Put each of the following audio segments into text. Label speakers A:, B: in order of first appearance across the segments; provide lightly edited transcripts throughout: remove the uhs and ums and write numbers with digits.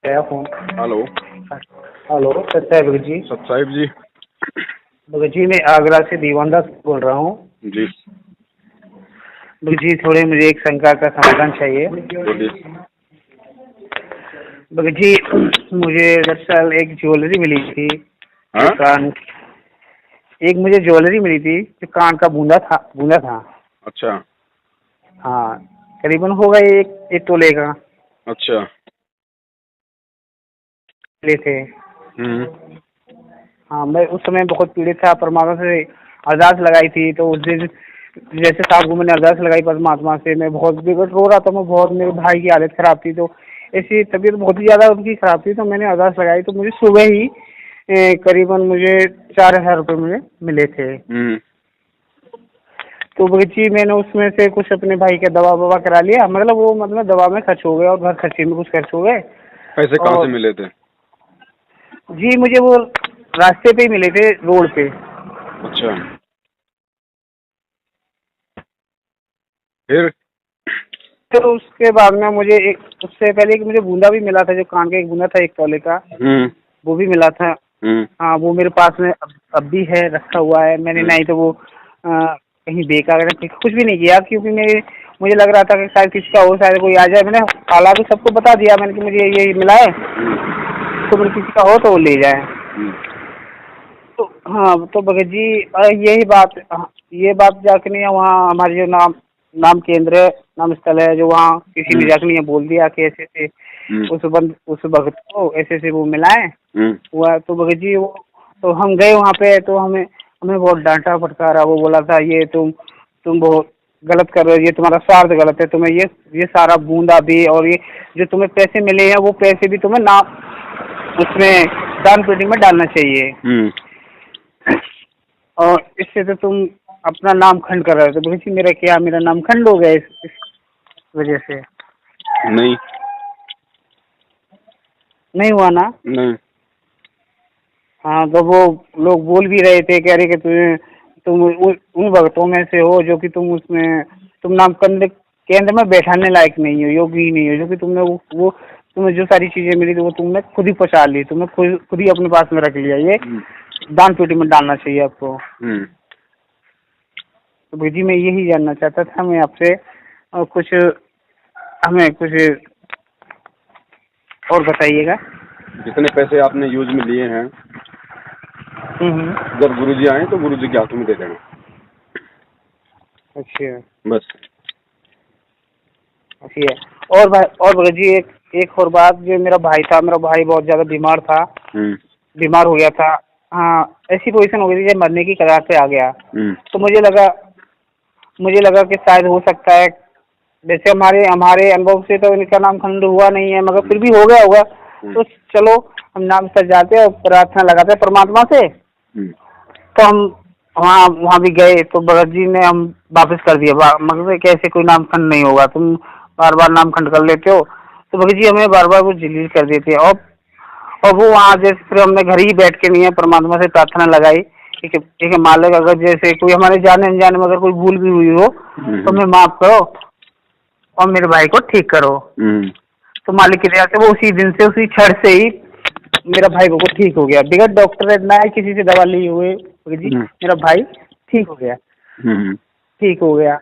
A: गया phone.
B: Hello.
A: Hello सत साहिब जी।
B: सत साहिब जी।
A: भगत जी मैं आगरा से दीवानदास बोल रहा हूँ।
B: जी
A: भगत जी थोड़े मुझे एक शंका का समाधान चाहिए।
B: बोलिए।
A: भगत जी मुझे दरअसल एक ज्वेलरी मिली थी
B: हाँ?
A: कान, एक मुझे ज्वेलरी मिली थी जो कान का बूंदा था।
B: अच्छा
A: हाँ करीबन होगा एक तोले का
B: अच्छा।
A: ले थे। हाँ मैं उस समय बहुत पीड़ित था, परमात्मा से अरदास लगाई थी। तो उस दिन जैसे शाम को मैंने अरदास लगाई परमात्मा से, मैं बहुत बिगड़ रो रहा था। मैं बहुत, मेरे भाई की हालत खराब थी, तो ऐसी तबीयत बहुत ही ज़्यादा उनकी खराब थी। तो मैंने अरदास लगाई तो मुझे सुबह ही करीबन मुझे 4,000 रुपये मुझे मिले थे। तो भगत जी मैंने उसमें से कुछ अपने भाई का दवा ववा करा लिया, मतलब दवा में खर्च हो गया और घर खर्चे में कुछ खर्च हो गए।
B: पैसे कहाँ से मिले थे?
A: जी मुझे वो रास्ते पे ही मिले थे, रोड पे।
B: अच्छा फिर?
A: तो उसके बाद में मुझे उससे पहले एक मुझे बूंदा भी मिला था, जो कान का एक बूंदा था 1 तोले का, वो भी मिला था। हाँ वो मेरे पास में अब भी है, रखा हुआ है मैंने। नहीं तो वो कहीं बेकार कुछ भी नहीं किया, क्योंकि मुझे लग रहा था कि शायद किसी का हो, शायद कोई आ जाए। मैंने हालांकि सबको बता दिया मैंने कि मुझे ये मिला है, तो मैंने किसी का हो तो वो ले जाए। तो हाँ तो भगत जी यही बात, ये बात जाके नहीं है वहाँ हमारे जो नाम केंद्र नाम स्थल है, जो वहाँ किसी ने जाके नहीं बोल दिया कि ऐसे से उस भगत को ऐसे से वो मिला है हुआ। तो भगत जी वो, तो हम गए वहाँ पे, तो हमें बहुत डांटा फटकारा। वो बोला था ये तुम बहुत गलत कर रहे हो, ये तुम्हारा स्वार्थ गलत है। तुम्हें ये सारा बूंदा भी और ये जो तुम्हें पैसे मिले हैं वो पैसे भी तुम्हें ना उसमें दान पेटी में डालना चाहिए। और इससे तो तुम अपना नाम खंड कर रहे हो। तो भगत जी मेरा नाम खंड हो गया इस वजह से। नहीं हुआ ना?
B: नहीं।
A: हाँ तो वो लोग बोल भी रहे थे, कह रहे कि तुम उन भक्तों में से हो जो कि तुम नाम केंद्र में बैठाने लायक नहीं हो, योग्य ही नहीं हो, जो कि तुमने वो तुम्हें जो सारी चीजें मिली थी वो तुमने खुद ही पहुँचा ली, तुमने खुद ही अपने पास में रख लिया। ये दान पेटी में डालना चाहिए आपको। तो भाई जी मैं यही जानना चाहता था मैं आपसे, हमें कुछ और बताइएगा।
B: जितने पैसे आपने यूज में लिए हैं, जब गुरुजी आए तो गुरुजी के हाथों में दे देना।
A: अच्छा
B: बस।
A: अच्छा और भगत जी एक और बात, जो मेरा भाई बहुत ज्यादा बीमार था, बीमार हो गया था। हाँ ऐसी पोजीशन हो गई थी जब मरने की कगार पे आ गया। तो मुझे लगा कि शायद हो सकता है, वैसे हमारे अनुभव से तो इनका नाम खंड हुआ नहीं है, मगर फिर भी हो गया होगा। तो चलो हम नाम सच जाते हैं, प्रार्थना लगाते हैं परमात्मा से। तो हम वहाँ भी गए, तो भगत जी ने हम वापस कर दिया, मगर कैसे कोई नाम खंड नहीं होगा, तुम बार बार नाम खंड कर लेते हो। तो भगत जी हमें बार बार वो डिलीट कर देते हैं। और वो वहाँ जैसे फिर हमने घर ही बैठ के नहीं है परमात्मा से प्रार्थना लगाई, ठीक है मालिक, अगर जैसे कोई हमारे जाने अनजाने में अगर कोई भूल भी हुई हो तो हमें माफ करो और मेरे भाई को ठीक करो। तो मालिक की दया से वो उसी दिन से, उसी क्षण से ही मेरा भाई को ठीक हो गया, बिगड़ डॉक्टर ना है किसी से दवा ली हुए जी, मेरा भाई ठीक हो गया। ठीक हो गया।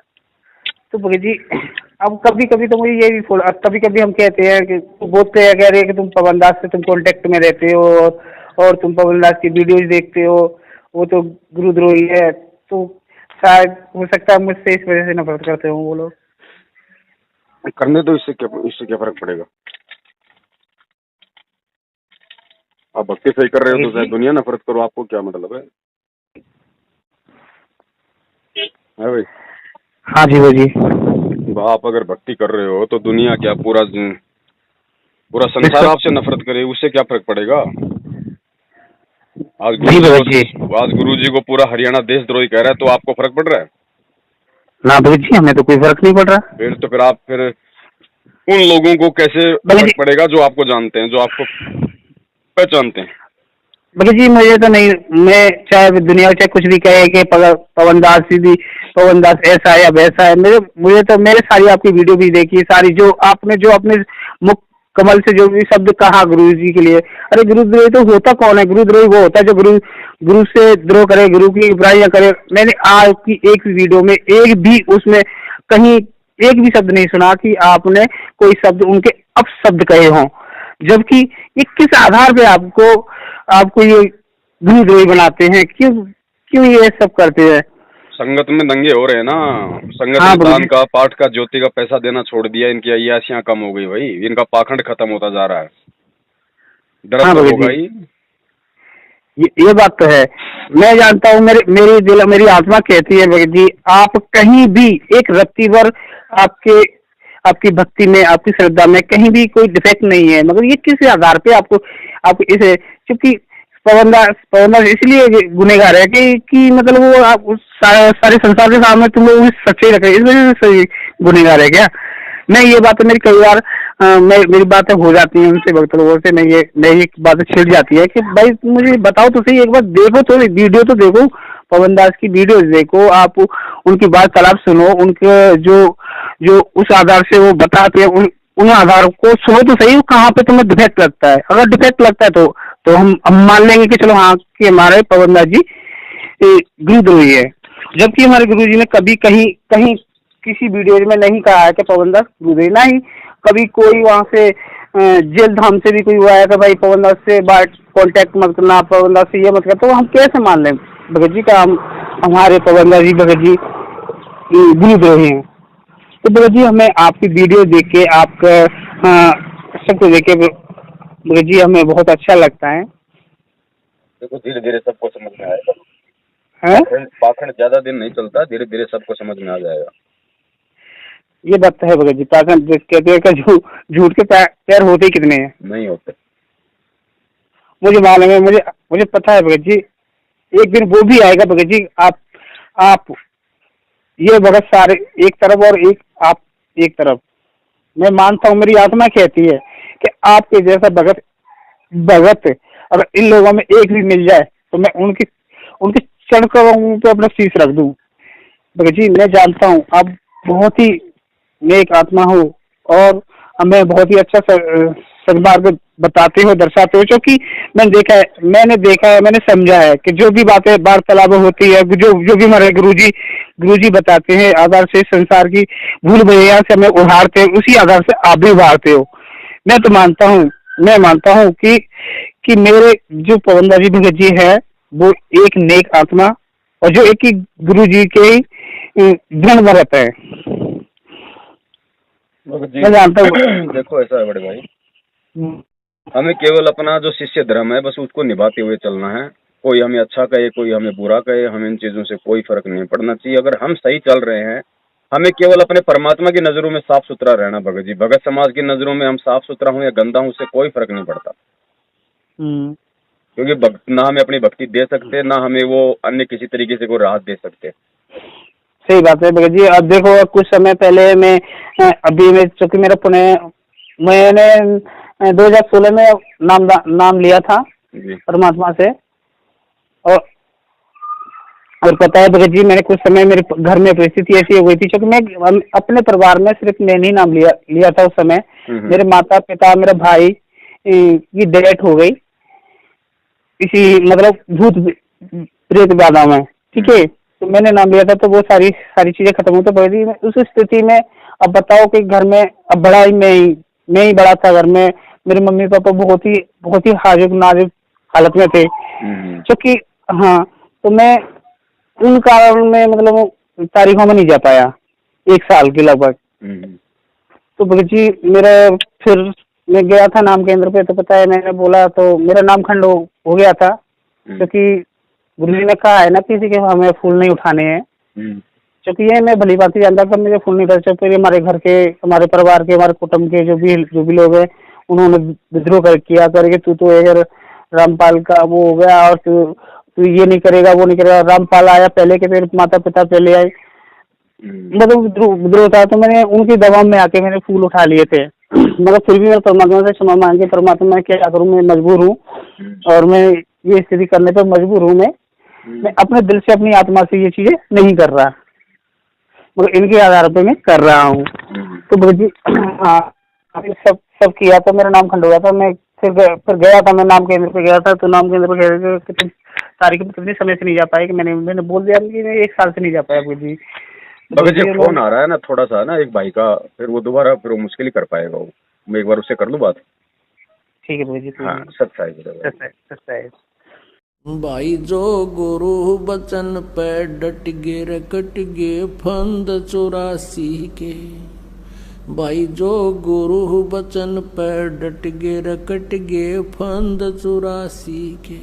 A: तो भगत जी अब कभी कभी तो मुझे ये भी कभी कभी हम कहते हैं कि बोलते हैं, कह रहे हैं कि तुम पवन दास से तुम कांटेक्ट में रहते हो और तुम पवन दास की वीडियोज देखते हो, वो तो गुरुद्रोही है। तो शायद हो सकता है मुझसे इस वजह से नफरत करते हो वो लोग।
B: करने दो, इससे क्या फर्क पड़ेगा? आप भक्ति सही कर रहे हो तो शायद दुनिया नफरत करो, आपको क्या मतलब है भाई?
A: हाँ जी भाई जी।
B: आप अगर भक्ति कर रहे हो तो दुनिया क्या, पूरा संसार आपसे नफरत करे, उससे क्या फर्क पड़ेगा? आज गुरुजी को पूरा हरियाणा देशद्रोही कह रहा है, तो आपको फर्क पड़ रहा है?
A: ना भगत जी हमें तो कोई फर्क नहीं पड़ रहा।
B: फिर आप उन लोगों को कैसे फर्क पड़ेगा जो आपको जानते हैं, जो आपको पहचानते हैं?
A: भगत जी मुझे तो नहीं, मैं चाहे दुनिया चाहे कुछ भी कहे कि पवन दास ऐसा है या वैसा है, मुझे तो मेरे सारी आपकी वीडियो भी देखी, सारी जो अपने मुख कमल से जो भी शब्द कहा गुरु जी के लिए, अरे गुरुद्रोही तो होता कौन है? गुरुद्रोही वो होता है जो गुरु से द्रोह करे, गुरु की बुराइयां करे। मैंने आज की एक वीडियो में एक भी उसमें कहीं एक भी शब्द नहीं सुना कि आपने कोई शब्द उनके अपशब्द कहे हों, जबकि ये किस आधार पे आपको ये गुरुद्रोही बनाते हैं? क्यों ये सब करते हैं?
B: संगत में दंगे हो रहे हैं ना, संगत
A: हाँ,
B: में दान का, पाठ का, ज्योति का पैसा देना छोड़ दिया, इनकी अय्यासियां कम हो गई भाई, इनका पाखंड खत्म होता जा रहा है, डर
A: हाँ,
B: तो होगा ही।
A: ये बात तो है। मैं जानता हूँ, मेरी आत्मा कहती है भगत जी, आप कहीं भी एक रत्ती भर आपकी भक्ति में, आपकी श्रद्धा में कहीं भी कोई डिफेक्ट नहीं है, मगर ये किस आधार पे आपको इसे, क्योंकि पवनदास इसलिए गुनहगार है कि मतलब वो आप सारे संसार के सामने तुम लोग सच्चे रख रहे हैं, इस वजह से गुनहगार है क्या? मैं ये बातें मेरी कई बार मेरी बातें हो जाती हैं उनसे, भक्त लोगों से, मैं ये बातें छिड़ जाती है कि भाई मुझे बताओ तो सही, एक बार देखो तो, वीडियो तो देखो, पवनदास की वीडियो देखो, आप उनकी वार्तालाप सुनो, उनके जो उस आधार से वो बताते हैं उन आधार को सुनो तो सही, कहाँ पे तुम्हें डिफेक्ट लगता है। अगर डिफेक्ट लगता है तो हम मान लेंगे कि चलो हाँ कि हमारे पवनदास जी गुरुद्रोही है, जबकि हमारे गुरु जी ने कभी कहीं किसी वीडियो में नहीं कहा है कि पवनदास गुरुद्रोही, ना ही कभी कोई वहाँ से जेल धाम से भी कोई हुआ है कि भाई पवनदास से बात कांटेक्ट मत करना, पवनदास से ये मत कर, तो हम कैसे मान लें भगत जी का हमारे पवनदास जी भगत जी गुरुद्रोही हैं? तो भगत जी हमें आपकी वीडियो देख के, आपका सबको देख के भगत जी हमें बहुत अच्छा लगता है।
B: देखो धीरे धीरे सबको समझ में आएगा, पाखंड ज्यादा दिन नहीं चलता, धीरे धीरे सबको समझ में आ जाएगा।
A: ये बात तो है भगत जी, पाखंड कहते हैं कि झूठ के पैर होते ही कितने हैं? नहीं होते। मुझे मालूम है, मुझे पता है भगत जी, एक दिन वो भी आएगा भगत जी। आप ये भगत सारे एक तरफ और आप एक तरफ, मैं मानता हूँ, मेरी आत्मा कहती है कि आपके जैसा भगत अगर इन लोगों में एक भी मिल जाए तो मैं उनके चरण करों पे अपना शीश रख दूं। भगत जी मैं जानता हूँ आप बहुत ही नेक आत्मा हो और हमें बहुत ही अच्छा सद्मार्ग बताते हो, दर्शाते हो, क्योंकि मैंने देखा है, मैंने समझा है कि जो भी बातें वार्तालाप होती है, जो भी हमारे गुरुजी बताते हैं, आधार से संसार की भूल भैया से हमें उभारते हैं, उसी आधार से आप भी उभारते हो। मैं मानता हूँ कि मेरे जो पवनदास जी भगत जी है वो एक नेक आत्मा और जो एक ही गुरु जी के दृढ़ व्रत है। मैं जानता हूँ।
B: देखो ऐसा है बड़े भाई, हमें केवल अपना जो शिष्य धर्म है बस उसको निभाते हुए चलना है। कोई हमें अच्छा कहे, कोई हमें बुरा कहे, हमें इन चीजों से कोई फर्क नहीं पड़ना चाहिए। अगर हम सही चल रहे हैं, हमें केवल अपने परमात्मा की नजरों में साफ सुथरा रहना। भगत जी, भगत समाज की नजरों में हम साफ सुथरा हूँ या गंदा हूँ उससे कोई फर्क नहीं पड़ता, क्योंकि ना हमें अपनी भक्ति दे सकते, ना हमें वो अन्य किसी तरीके से कोई राहत दे सकते।
A: सही बात है भगत जी। अब देखो कुछ समय पहले चूंकि मेरा मैंने 2016 में नाम लिया था परमात्मा से, और पता है भगत जी मैंने कुछ समय मेरे घर में परिस्थिति ऐसी हो गई थी, क्योंकि मैं अपने परिवार में सिर्फ मैंने ही नाम लिया था उस समय। मेरे माता पिता, मेरा भाई की डेथ हो गई इसी मतलब भूत प्रेत बाधा में, ठीक है। तो मैंने नाम लिया था तो वो सारी चीजें खत्म होती पड़ी थी। उस स्थिति में अब बताओ कि घर में अब बड़ा ही मैं ही बड़ा था घर में। मेरे मम्मी पापा बहुत ही नाजुक हालत में थे, क्योंकि हाँ, तो मैं उन कारण में मतलब तारीखों में नहीं जा पाया 1 साल के लगभग। तो भगत जी फिर मैं गया था नाम केंद्र पे, तो पता है मैंने बोला तो मेरा नाम खंड हो गया था, क्योंकि गुरुजी ने कहा है ना किसी के हमें फूल नहीं उठाने हैं। क्योंकि ये मैं भली बात ही जानता था, मुझे फूल नहीं उठाने। फिर हमारे घर के, हमारे परिवार के, हमारे कुटुंब के जो भी लोग हैं उन्होंने विद्रोह किया करके तू तो एक रामपाल का वो हो गया और तू ये नहीं करेगा वो नहीं करेगा। रामपाल आया पहले के, फिर माता पिता पहले आए, मतलब विद्रोह था। तो मैंने उनके दबाव में आके मैंने फूल उठा लिए थे, मगर फिर भी मैं परमात्मा से क्षमा मांग के, परमात्मा क्या करूँ, मैं मजबूर हूँ और मैं ये स्थिति करने पर मजबूर हूँ। मैं अपने दिल से, अपनी आत्मा से ये चीजें नहीं कर रहा, मगर इनके आधार पे मैं कर रहा हूँ। तो भगत जी हाँ, सब सब किया तो मेरा नाम खंड हो गया था। मैं फिर गया था, मैं नाम केंद्र पे गया था, तो नाम केंद्र पे गया कि तुम तारीख में कितने समय से नहीं जा पाए, कि मैंने बोल दिया कि मैं 1 साल से नहीं जा पाया भगत जी।
B: भगत जी फोन आ रहा है ना थोड़ा सा ना एक भाई का, फिर वो दोबारा फिर वो मुश्किल ही कर पाएगा वो, मैं एक बार उससे कर लूँ बात।
A: ठीक है भगत जी।
B: हाँ सच है।
C: भाई जो गुरु बचन पे डट गे रकट गे फंद 84 के। भाई जो गुरु बचन पे डट गे रकट गे फंद 84 के।